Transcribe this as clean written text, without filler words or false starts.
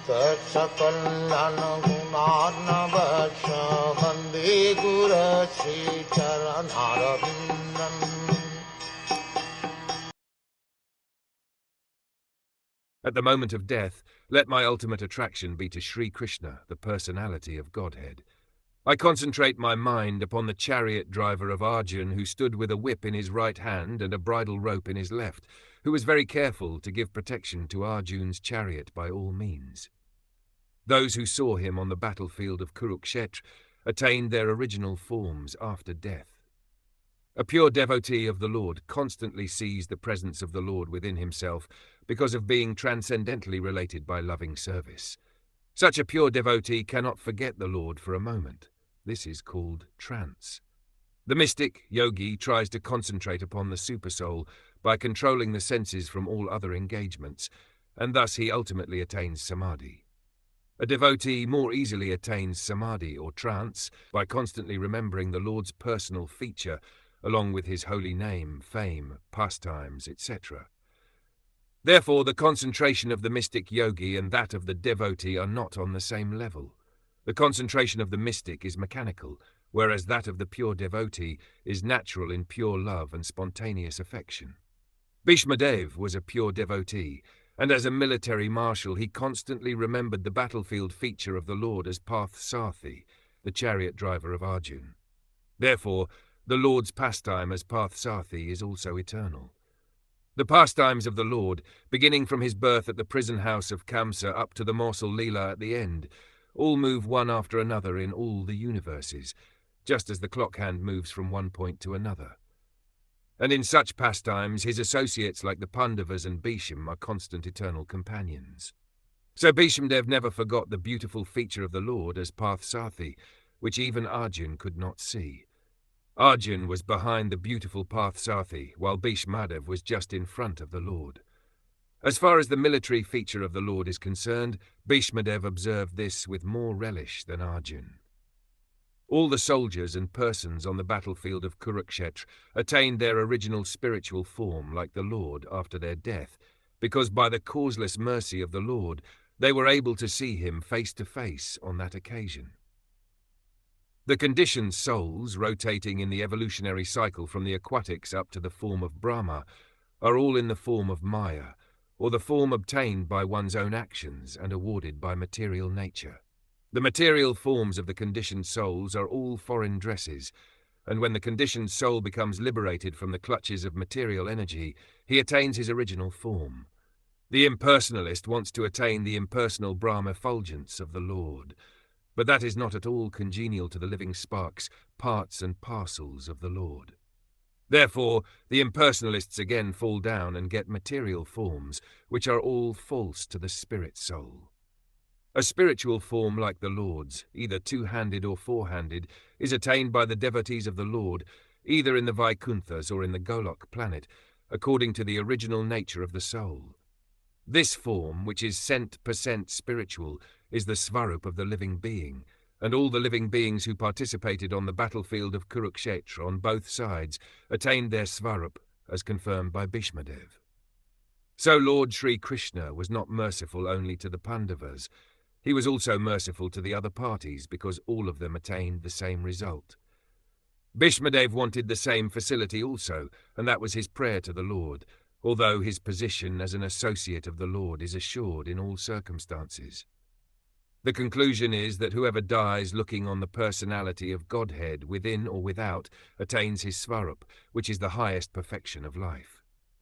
Sakal Gunar Vande Guru Sri Charanaravindan. At the moment of death, let my ultimate attraction be to Sri Krishna, the personality of Godhead. I concentrate my mind upon the chariot driver of Arjun, who stood with a whip in his right hand and a bridle rope in his left, who was very careful to give protection to Arjun's chariot by all means. Those who saw him on the battlefield of Kurukshetra attained their original forms after death. A pure devotee of the Lord constantly sees the presence of the Lord within himself because of being transcendently related by loving service. Such a pure devotee cannot forget the Lord for a moment. This is called trance. The mystic, yogi, tries to concentrate upon the supersoul by controlling the senses from all other engagements, and thus he ultimately attains samadhi. A devotee more easily attains samadhi or trance by constantly remembering the Lord's personal feature, along with his holy name, fame, pastimes, etc. Therefore, the concentration of the mystic yogi and that of the devotee are not on the same level. The concentration of the mystic is mechanical, whereas that of the pure devotee is natural in pure love and spontaneous affection. Bhisma was a pure devotee, and as a military marshal he constantly remembered the battlefield feature of the Lord as Parth-Sarathy, the chariot driver of Arjun. Therefore, the Lord's pastime as Parth-Sarathy is also eternal. The pastimes of the Lord, beginning from his birth at the prison house of Kamsa up to the morsel Leela at the end, all move one after another in all the universes, just as the clock hand moves from one point to another. And in such pastimes, his associates like the Pandavas and Bhishma are constant eternal companions. So Bhishmadev never forgot the beautiful feature of the Lord as Parth-Sarathy, which even Arjun could not see. Arjun was behind the beautiful Parth-Sarathy, while Bhishmadev was just in front of the Lord. As far as the military feature of the Lord is concerned, Bhishmadev observed this with more relish than Arjun. All the soldiers and persons on the battlefield of Kurukshetra attained their original spiritual form like the Lord after their death, because by the causeless mercy of the Lord, they were able to see him face to face on that occasion. The conditioned souls, rotating in the evolutionary cycle from the aquatics up to the form of Brahma, are all in the form of Maya, or the form obtained by one's own actions and awarded by material nature. The material forms of the conditioned souls are all foreign dresses, and when the conditioned soul becomes liberated from the clutches of material energy, he attains his original form. The impersonalist wants to attain the impersonal Brahma effulgence of the Lord, but that is not at all congenial to the living sparks, parts and parcels of the Lord. Therefore, the impersonalists again fall down and get material forms, which are all false to the spirit soul. A spiritual form like the Lord's, either two-handed or four-handed, is attained by the devotees of the Lord, either in the Vaikunthas or in the Golok planet, according to the original nature of the soul. This form, which is cent% spiritual, is the svarup of the living being, and all the living beings who participated on the battlefield of Kurukshetra on both sides attained their svarup, as confirmed by Bhishmadev. So Lord Sri Krishna was not merciful only to the Pandavas. He was also merciful to the other parties because all of them attained the same result. Bhishmadev wanted the same facility also, and that was his prayer to the Lord, although his position as an associate of the Lord is assured in all circumstances. The conclusion is that whoever dies looking on the personality of Godhead within or without attains his svarup, which is the highest perfection of life.